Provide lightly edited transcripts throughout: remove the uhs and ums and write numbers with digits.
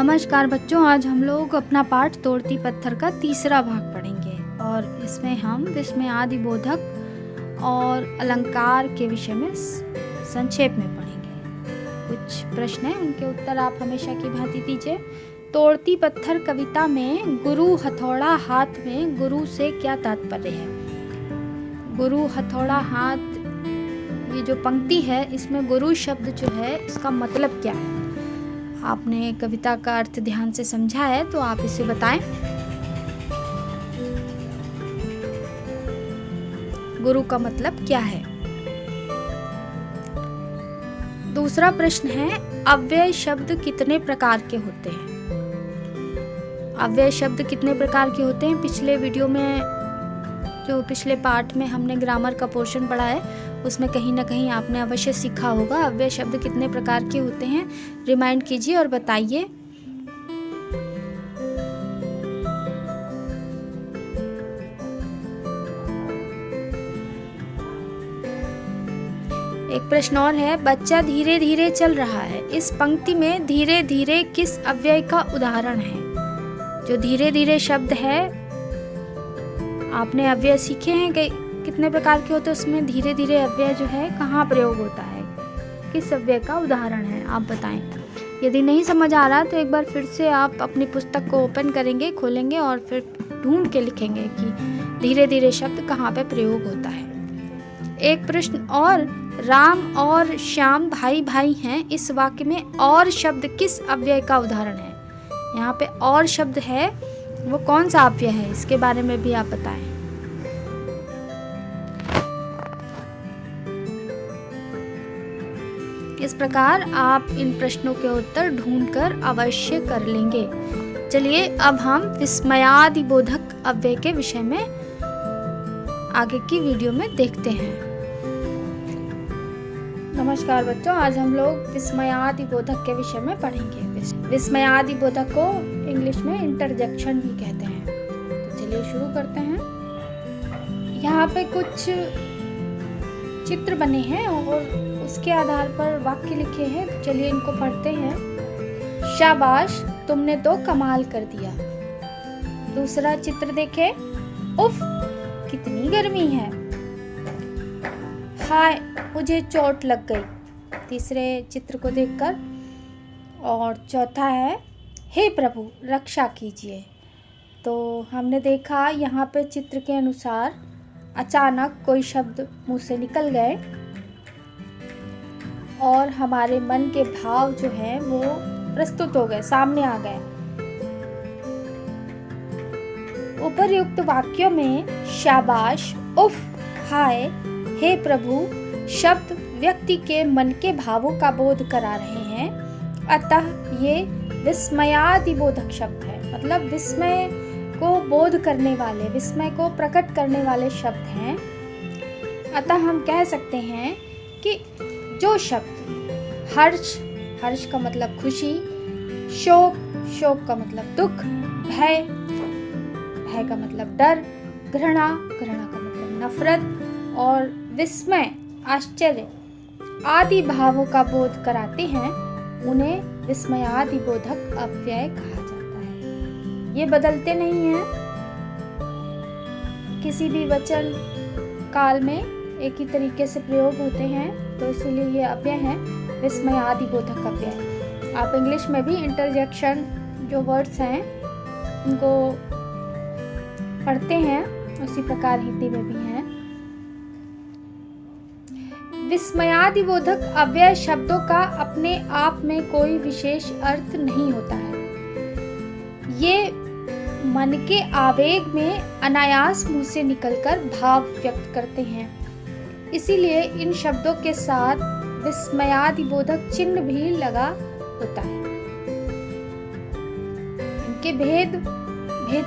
नमस्कार बच्चों, आज हम लोग अपना पाठ तोड़ती पत्थर का तीसरा भाग पढ़ेंगे और इसमें हम विस्मयादि बोधक और अलंकार के विषय में संक्षेप में पढ़ेंगे। कुछ प्रश्न हैं, उनके उत्तर आप हमेशा की भांति दीजिए। तोड़ती पत्थर कविता में गुरु हथौड़ा हाथ में गुरु से क्या तात्पर्य है? गुरु हथौड़ा हाथ, ये जो पंक्ति है इसमें गुरु शब्द जो है इसका मतलब क्या है? आपने कविता का अर्थ ध्यान से समझा है तो आप इसे बताएं। गुरु का मतलब क्या है? दूसरा प्रश्न है, अव्यय शब्द कितने प्रकार के होते हैं? अव्यय शब्द कितने प्रकार के होते हैं? पिछले वीडियो में, जो पिछले पार्ट में हमने ग्रामर का पोर्शन पढ़ा है, उसमें कहीं ना कहीं आपने अवश्य सीखा होगा अव्यय शब्द कितने प्रकार के होते हैं। रिमाइंड कीजिए और बताइए। एक प्रश्न और है, बच्चा धीरे धीरे चल रहा है। इस पंक्ति में धीरे धीरे किस अव्यय का उदाहरण है? जो धीरे धीरे शब्द है, आपने अव्यय सीखे हैं कि कितने प्रकार के होते हैं, उसमें धीरे धीरे अव्यय जो है कहाँ प्रयोग होता है, किस अव्यय का उदाहरण है, आप बताएं। यदि नहीं समझ आ रहा तो एक बार फिर से आप अपनी पुस्तक को ओपन करेंगे, खोलेंगे और फिर ढूंढ के लिखेंगे कि धीरे धीरे शब्द कहाँ पे प्रयोग होता है। एक प्रश्न और, राम और श्याम भाई भाई हैं। इस वाक्य में और शब्द किस अव्यय का उदाहरण है? यहाँ पे और शब्द है, वो कौन सा अव्यय है, इसके बारे में भी आप बताएं। इस प्रकार आप इन प्रश्नों के उत्तर ढूंढकर अवश्य कर लेंगे। चलिए अब हम विस्मयादि बोधक अव्यय के विषय में आगे की वीडियो में देखते हैं। नमस्कार बच्चों, आज हम लोग विस्मयादि बोधक के विषय में पढ़ेंगे। विस्मयादि बोधक को इंग्लिश में इंटरजेक्शन भी कहते हैं। तो चलिए शुरू करते हैं। यहाँ पे कुछ चित्र बने हैं और उसके आधार पर वाक्य लिखे हैं। चलिए इनको पढ़ते हैं। शाबाश, तुमने तो कमाल कर दिया। दूसरा चित्र देखें, उफ कितनी गर्मी है। हाय, मुझे चोट लग गई। तीसरे चित्र को देखकर। और चौथा है, हे प्रभु रक्षा कीजिए। तो हमने देखा यहाँ पे चित्र के अनुसार अचानक कोई शब्द मुंह से निकल गए और हमारे मन के भाव जो हैं वो प्रस्तुत हो गए, सामने आ गए। उपर्युक्त वाक्यों में शाबाश, उफ, हाय, हे प्रभु शब्द व्यक्ति के मन के भावों का बोध करा रहे हैं। अतः ये विस्मयादि बोधक शब्द है, मतलब विस्मय को बोध करने वाले, विस्मय को प्रकट करने वाले शब्द हैं। अतः हम कह सकते हैं कि जो शब्द हर्ष, हर्ष का मतलब खुशी, शोक, शोक का मतलब दुख, भय, भय का मतलब डर, घृणा, घृणा का मतलब नफरत और विस्मय, आश्चर्य आदि भावों का बोध कराते हैं, उन्हें विस्मयादि बोधक अव्यय कहा जाता है। ये बदलते नहीं हैं, किसी भी वचन काल में एक ही तरीके से प्रयोग होते हैं, तो इसीलिए ये अव्यय है विस्मयादि बोधक अव्यय। आप इंग्लिश में भी इंटरजेक्शन जो वर्ड्स हैं उनको पढ़ते हैं, उसी प्रकार हिंदी में भी हैं। विस्मयादि बोधक अव्यय शब्दों का अपने आप में कोई विशेष अर्थ नहीं होता है। ये मन के आवेग में अनायास मुंह से निकलकर भाव व्यक्त करते हैं। इसीलिए इन शब्दों के साथ विस्मयादि बोधक चिन्ह भी लगा होता है। इनके भेद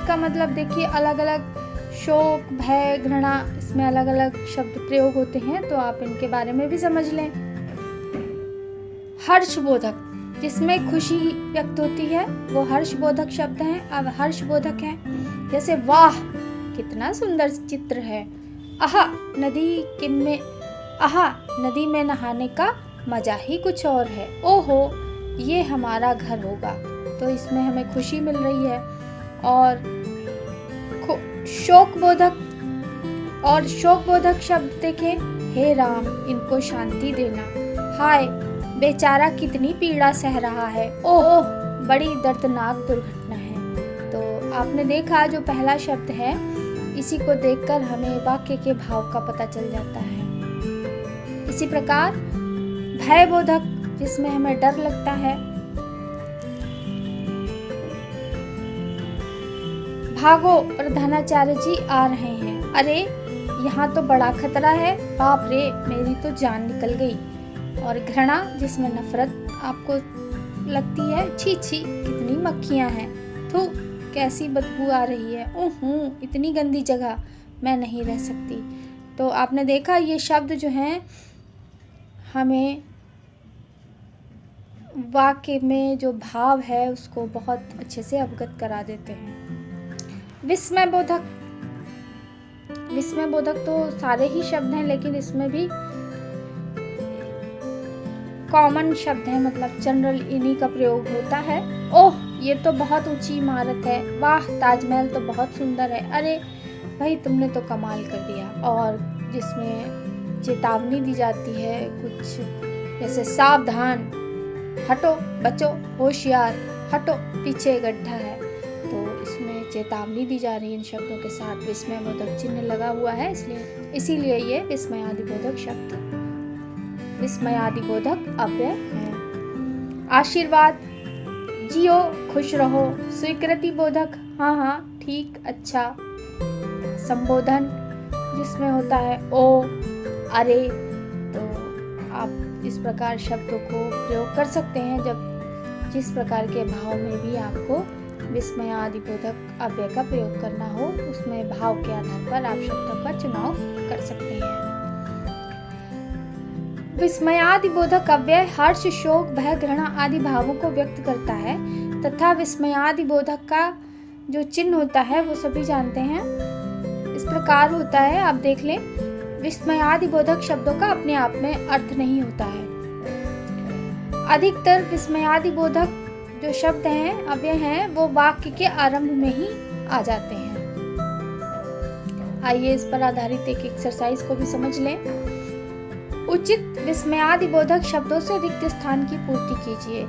का मतलब देखिए, अलग अलग शोक, भय, घृणा, इसमें अलग अलग शब्द प्रयोग होते हैं, तो आप इनके बारे में भी समझ लें। हर्षबोधक, जिसमें खुशी व्यक्त होती है, वो हर्षबोधक शब्द हैं। अब हर्षबोधक है जैसे वाह कितना सुंदर चित्र है, आहा नदी में नहाने का मजा ही कुछ और है, ओहो ये हमारा घर होगा, तो इसमें हमें खुशी मिल रही है। और शोकबोधक शब्द देखें, हे राम इनको शांति देना, हाय बेचारा कितनी पीड़ा सह रहा है, ओह बड़ी दर्दनाक दुर्घटना है। तो आपने देखा जो पहला शब्द है, इसी को देखकर हमें वाक्य के भाव का पता चल जाता है। इसी प्रकार भयबोधक, जिसमें हमें डर लगता है, भागो प्रधानाचार्य जी आ रहे हैं, अरे यहाँ तो बड़ा खतरा है, बाप रे मेरी तो जान निकल गई। और घृणा, जिसमें नफरत आपको लगती है, छी छी कितनी मक्खियाँ हैं, थू कैसी बदबू आ रही है, ओह इतनी गंदी जगह, मैं नहीं रह सकती। तो आपने देखा ये शब्द जो हैं हमें वाक्य में जो भाव है उसको बहुत अच्छे से अवगत करा देते हैं। विस्मयबोधक तो सारे ही शब्द हैं, लेकिन इसमें भी कॉमन शब्द है, मतलब जनरल इन्हीं का प्रयोग होता है। ओह ये तो बहुत ऊंची इमारत है, वाह ताजमहल तो बहुत सुंदर है, अरे भाई तुमने तो कमाल कर दिया। और जिसमें चेतावनी दी जाती है कुछ, जैसे सावधान, हटो बचो, होशियार, हटो पीछे गड्ढा है। तो इसमें चेतावनी दी जा रही है इन शब्दों के साथ विस्मयबोधक चिन्ह लगा हुआ है, इसीलिए ये विस्मयादिबोधक शब्द, विस्मयादिबोधक अव्यय है। आशीर्वाद, जियो खुश रहो, स्वीकृति बोधक, हाँ हाँ ठीक अच्छा। संबोधन, जिसमें होता है ओ अरे, तो आप इस प्रकार शब्दों को प्रयोग कर सकते हैं जब जिस प्रकार के भाव में भी आपको विस्मयादिबोधक अव्यय का प्रयोग करना हो, उसमें भाव के आधार पर आप शब्दों का चुनाव कर सकते हैं। विस्मयादिबोधक अव्यय हर्ष, शोक, भय, घृणा आदि भावों को व्यक्त करता है तथा विस्मयादिबोधक का जो चिन्ह होता है वो सभी जानते हैं, इस प्रकार होता है। आप देख लें, विस्मयादिबोधक शब्दों का अपने आप में अर्थ नहीं होता है। अधिकतर विस्मयादिबोधक जो शब्द हैं, अव्यय हैं, वो वाक्य के आरंभ में ही आ जाते हैं। आइए इस पर आधारित एक एक्सरसाइज को भी समझ लें। उचित विस्मयादिबोधक शब्दों से रिक्त स्थान की पूर्ति कीजिए।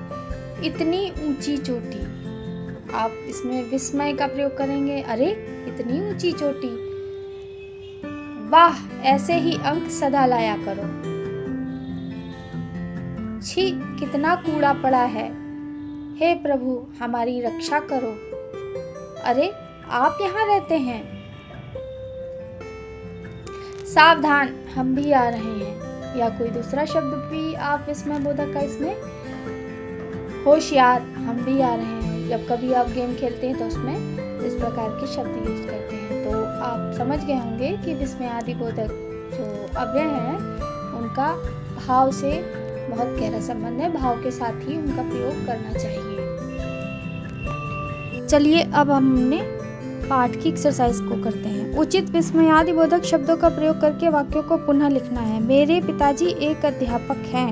इतनी ऊंची चोटी, आप इसमें विस्मय का प्रयोग करेंगे, अरे इतनी ऊंची चोटी, वाह ऐसे ही अंक सदा लाया करो, छी कितना कूड़ा पड़ा है, हे प्रभु हमारी रक्षा करो, अरे आप यहाँ रहते हैं, सावधान हम भी आ रहे हैं। या कोई दूसरा शब्द भी आप विस्मयबोधक का इसमें, होशियार हम भी आ रहे हैं। जब कभी आप गेम खेलते हैं तो उसमें इस प्रकार के शब्द यूज करते हैं। तो आप समझ गए होंगे कि विस्मयादिबोधक जो अव्यय हैं उनका भाव से बहुत गहरा संबंध है, भाव के साथ ही उनका प्रयोग करना चाहिए। चलिए अब हमने पाठ की एक्सरसाइज को करते हैं। उचित विस्मयादिबोधक शब्दों का प्रयोग करके वाक्यों को पुनः लिखना है। मेरे पिताजी एक अध्यापक हैं।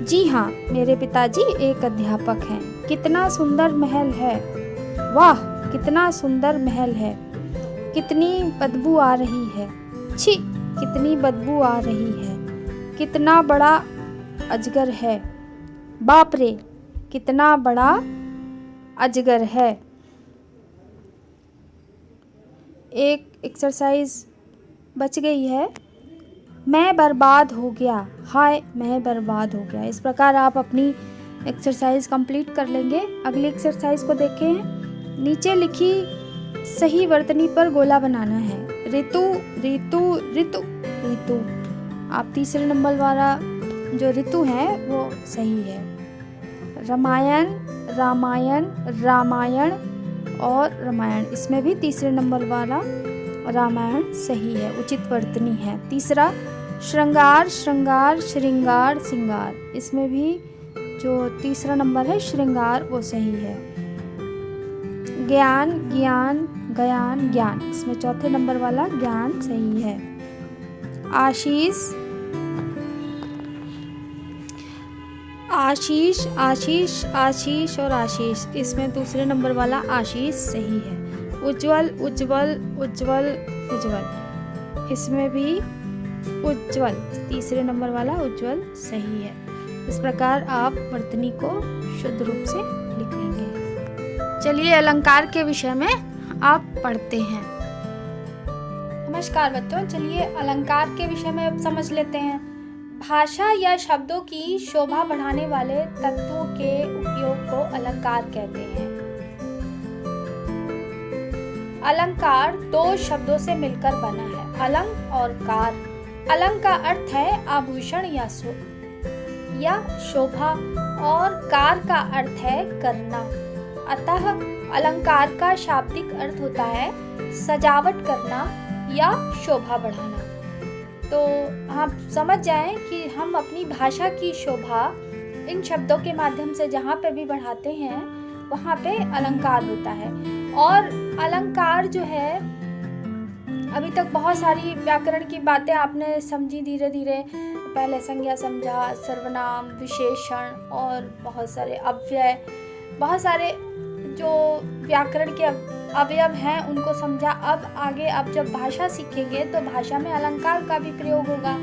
जी हाँ, मेरे पिताजी एक अध्यापक हैं। कितना सुंदर महल है, वाह कितना सुंदर महल है। कितनी बदबू आ रही है, छी कितनी बदबू आ रही है। कितना बड़ा अजगर है, बाप रे कितना बड़ा अजगर है। एक एक्सरसाइज बच गई है, मैं बर्बाद हो गया, हाय मैं बर्बाद हो गया। इस प्रकार आप अपनी एक्सरसाइज कंप्लीट कर लेंगे। अगली एक्सरसाइज को देखें। नीचे लिखी सही वर्तनी पर गोला बनाना है। ऋतु ऋतु ऋतु ऋतु, आप तीसरे नंबर वाला जो ऋतु है वो सही है। रामायण रामायण रामायण और रामायण, इसमें भी तीसरे नंबर वाला रामायण सही है, उचित वर्तनी है। तीसरा श्रृंगार श्रृंगार श्रृंगार श्रृंगार, इसमें भी जो तीसरा नंबर है श्रृंगार वो सही है। ज्ञान ज्ञान ज्ञान ज्ञान, इसमें चौथे नंबर वाला ज्ञान सही है। आशीष आशीष, आशीष, आशीष और आशीष, इसमें दूसरे नंबर वाला आशीष सही है। उज्ज्वल, उज्ज्वल, उज्ज्वल, उज्ज्वल, इसमें भी उज्ज्वल, तीसरे नंबर वाला उज्ज्वल सही है। इस प्रकार आप वर्तनी को शुद्ध रूप से लिख लेंगे। चलिए अलंकार के विषय में आप पढ़ते हैं। नमस्कार बच्चों, चलिए अलंकार के विषय में अब समझ लेते हैं। भाषा या शब्दों की शोभा बढ़ाने वाले तत्वों के उपयोग को अलंकार कहते हैं। अलंकार दो शब्दों से मिलकर बना है, अलंग और कार। अलंग का अर्थ है आभूषण या शोभा और कार का अर्थ है करना। अतः अलंकार का शाब्दिक अर्थ होता है सजावट करना या शोभा बढ़ाना। तो आप समझ जाएं कि हम अपनी भाषा की शोभा इन शब्दों के माध्यम से जहाँ पे भी बढ़ाते हैं वहाँ पे अलंकार होता है। और अलंकार जो है, अभी तक बहुत सारी व्याकरण की बातें आपने समझी धीरे धीरे। पहले संज्ञा समझा, सर्वनाम, विशेषण और बहुत सारे अव्यय, बहुत सारे जो व्याकरण के अवयव हैं उनको समझा। अब आगे अब जब भाषा सीखेंगे तो भाषा में अलंकार का भी प्रयोग होगा।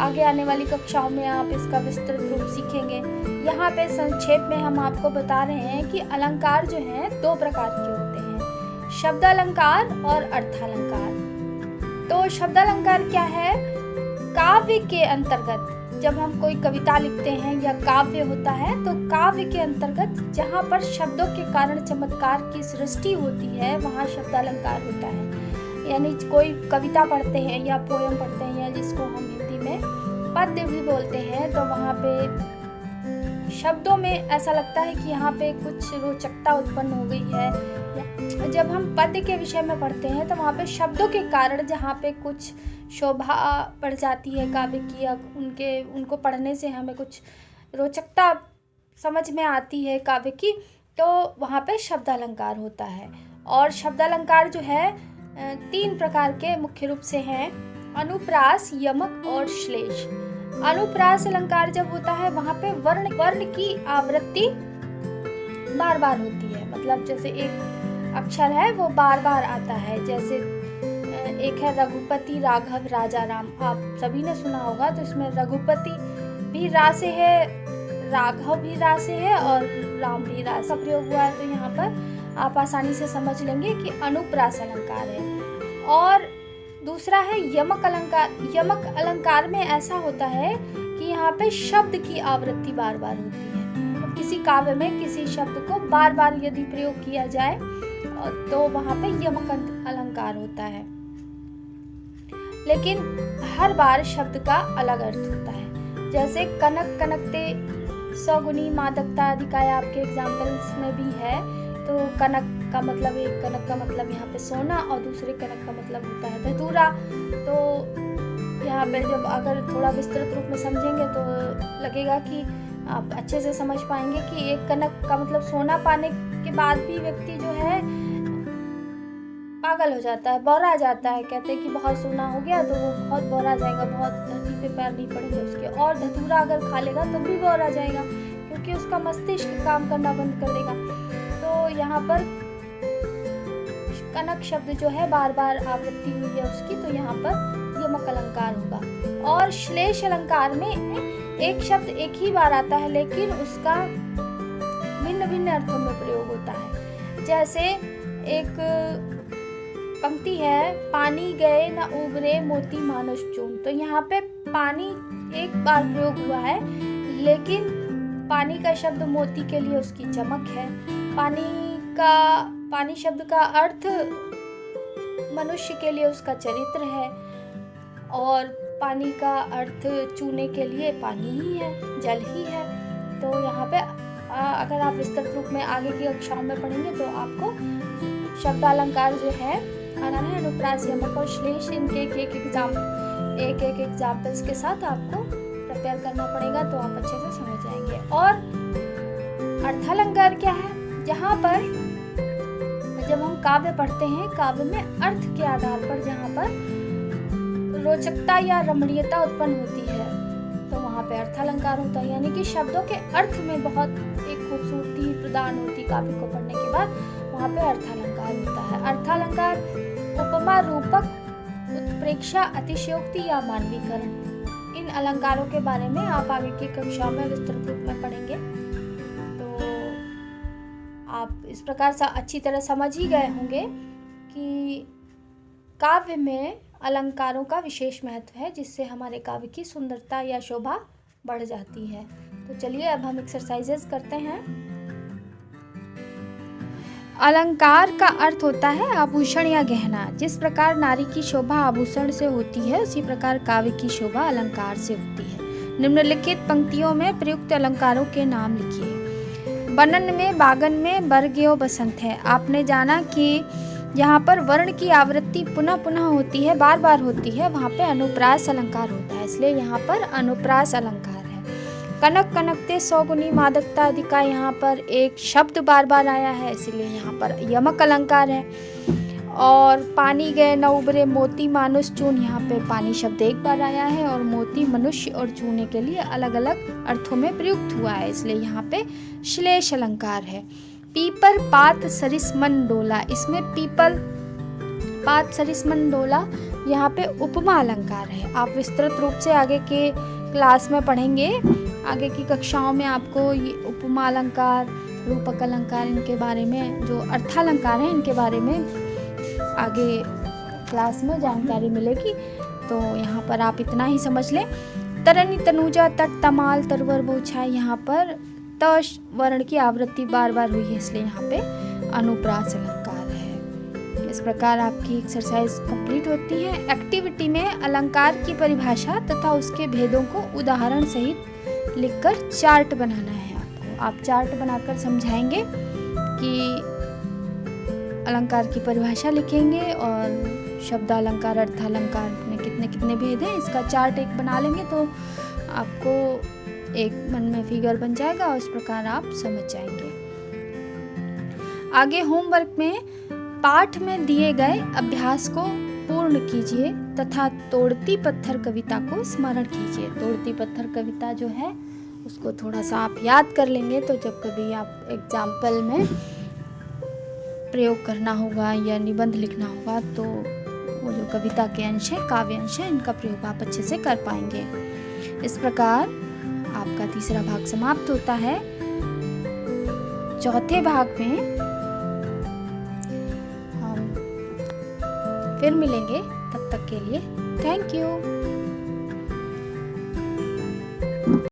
आगे आने वाली कक्षाओं में आप इसका विस्तृत रूप सीखेंगे। यहाँ पे संक्षेप में हम आपको बता रहे हैं कि अलंकार जो हैं दो प्रकार के होते हैं, शब्द अलंकार और अर्थालंकार। तो शब्द अलंकार क्या है? काव्य के अंतर्गत जब हम कोई कविता लिखते हैं या काव्य होता है तो काव्य के अंतर्गत जहाँ पर शब्दों के कारण चमत्कार की सृष्टि होती है वहाँ शब्द अलंकार होता है। यानी कोई कविता पढ़ते हैं या पोयम पढ़ते हैं या जिसको हम हिंदी में पद्य भी बोलते हैं, तो वहाँ पे शब्दों में ऐसा लगता है कि यहाँ पे कुछ रोचकता उत्पन्न हो गई है। जब हम पद्य के विषय में पढ़ते हैं तो वहाँ पे शब्दों के कारण जहाँ पे कुछ शोभा बढ़ जाती है काव्य की, उनको पढ़ने से हमें कुछ रोचकता समझ में आती है काव्य की, तो वहाँ पे शब्द अलंकार होता है। और शब्द अलंकार जो है तीन प्रकार के मुख्य रूप से हैं, अनुप्रास, यमक और श्लेष। अनुप्रास अलंकार जब होता है वहाँ पे वर्ण की आवृत्ति बार बार होती है, मतलब जैसे एक अक्षर है वो बार बार आता है। जैसे एक है रघुपति, राघव, राजा, राम, आप सभी ने सुना होगा। तो इसमें रघुपति भी रा से है, राघव भी रा से है और राम भी रा से प्रयोग हुआ है। तो यहाँ पर आप आसानी से समझ लेंगे कि अनुप्रास अलंकार है। और दूसरा है यमक अलंकार। यमक अलंकार में ऐसा होता है कि यहाँ पे शब्द की आवृत्ति बार बार होती है। तो किसी काव्य में किसी शब्द को बार बार यदि प्रयोग किया जाए तो वहाँ पे यमक अलंकार होता है, लेकिन हर बार शब्द का अलग अर्थ होता है। जैसे कनक, कनकते, सगुनी, मादकता आदि का आपके एग्जाम्पल्स में भी है। तो कनक का मतलब, एक कनक का मतलब यहाँ पे सोना और दूसरे कनक का मतलब होता है धतूरा। तो यहाँ पे जब अगर थोड़ा विस्तृत रूप में समझेंगे तो लगेगा कि आप अच्छे से समझ पाएंगे कि एक कनक का मतलब सोना पाने के बाद भी व्यक्ति जो है पागल हो जाता है, बौरा जाता है। कहते हैं कि बहुत सोना हो गया तो वो बहुत बौरा जाएगा, बहुत धरती पे पैर नहीं पड़ेंगे उसके। और धतूरा अगर खा लेगा तो भी बौरा जाएगा, क्योंकि उसका मस्तिष्क काम करना बंद कर देगा। तो यहाँ पर कनक शब्द जो है बार बार आवृत्ति हुई है उसकी, तो यहाँ पर यमक अलंकार होगा। और श्लेष अलंकार में एक शब्द एक ही बार आता है लेकिन उसका भिन्न भिन्न अर्थों में प्रयोग होता है। जैसे एक पंक्ति है, पानी गए न उबरे मोती मानुष चून। तो यहाँ पे पानी एक बार प्रयोग हुआ है, लेकिन पानी का शब्द मोती के लिए उसकी चमक है। पानी शब्द का अर्थ मनुष्य के लिए उसका चरित्र है, और पानी का अर्थ चूने के लिए पानी ही है, जल ही है। तो यहाँ पे अगर आप विस्तृत रूप में आगे की कक्षाओं में पढ़ेंगे तो आपको शब्द अलंकार जो है आना है। अनुप्रास, यमक और श्लेष, इनके एक एक एग्जाम्पल्स के साथ आपको प्रिपेयर करना पड़ेगा, तो आप अच्छे से समझ जाएंगे। और अर्थालंकार क्या है? जहाँ पर जब हम काव्य पढ़ते हैं, काव्य में अर्थ के आधार पर जहाँ पर रोचकता या रमणीयता उत्पन्न होती है, तो वहाँ पे अर्थालंकार होता है, यानी कि शब्दों के अर्थ में बहुत एक खूबसूरती प्रदान होती काव्य को पढ़ने के बाद, वहाँ पे अर्थालंकार होता है। अर्थालंकार उपमा, रूपक, उत्प्रेक्षा, अतिशयोक्ति या मानवीकरण, इन अलंकारों के बारे में आप आगे की कक्षाओं में विस्तृत रूप में पढ़ेंगे। तो आप इस प्रकार से अच्छी तरह समझ ही गए होंगे कि काव्य में अलंकारों का विशेष महत्व है, जिससे हमारे काव्य की सुंदरता या शोभा बढ़ जाती है। तो चलिए अब हम एक्सरसाइजेस करते हैं। अलंकार का अर्थ होता है आभूषण या गहना। जिस प्रकार नारी की शोभा आभूषण से होती है, उसी प्रकार काव्य की शोभा अलंकार से होती है। निम्नलिखित पंक्तियों में प्रयुक्त अलंकारों के नाम लिखिए। बनन में, बागन में बरगेओ बसंत है। आपने जाना कि यहाँ पर वर्ण की आवृत्ति पुनः पुनः होती है, बार बार होती है, वहाँ पे अनुप्रास अलंकार होता है, इसलिए यहाँ पर अनुप्रास अलंकार है। कनक कनकते सौगुनी मादकता अधिका, यहाँ पर एक शब्द बार बार आया है, इसलिए यहाँ पर यमक अलंकार है। और पानी गए न उबरे मोती मानुष चून, यहाँ पे पानी शब्द एक बार आया है और मोती मनुष्य और चूने के लिए अलग अलग अर्थों में प्रयुक्त हुआ है, इसलिए यहाँ पे श्लेष अलंकार है। पीपर पात सरिस मन डोला, इसमें पीपल पात सरिस मन डोला यहाँ पे उपमा अलंकार है। आप विस्तृत रूप से आगे के क्लास में पढ़ेंगे, आगे की कक्षाओं में आपको ये उपमा अलंकार, रूपक अलंकार, इनके बारे में, जो अर्थालंकार हैं, इनके बारे में आगे क्लास में जानकारी मिलेगी। तो यहाँ पर आप इतना ही समझ लें। तरनी तनुजा तट तमाल तरवर बोछाई, यहाँ पर त वर्ण की आवृत्ति बार बार हुई है, इसलिए यहाँ पे अनुप्रास अलंकार है। इस प्रकार आपकी एक्सरसाइज कंप्लीट होती है। एक्टिविटी में अलंकार की परिभाषा तथा उसके भेदों को उदाहरण सहित लिखकर चार्ट बनाना है आपको। आप चार्ट बनाकर समझाएंगे कि अलंकार की परिभाषा लिखेंगे और शब्द अलंकार, अर्थालंकार में कितने कितने भेद हैं, इसका चार्ट एक बना लेंगे तो आपको एक मन में फिगर बन जाएगा और इस प्रकार आप समझ जाएंगे। आगे होमवर्क में पाठ में दिए गए अभ्यास को पूर्ण कीजिए तथा तोड़ती पत्थर कविता को स्मरण कीजिए। तोड़ती पत्थर कविता जो है उसको थोड़ा सा आप याद कर लेंगे, तो जब कभी आप एग्जाम्पल में प्रयोग करना होगा या निबंध लिखना होगा तो वो जो कविता के अंश हैं, काव्य अंश हैं, इनका प्रयोग आप अच्छे से कर पाएंगे। इस प्रकार आपका तीसरा भाग समाप्त होता है। चौथे भाग में हम फिर मिलेंगे, तब तक के लिए थैंक यू।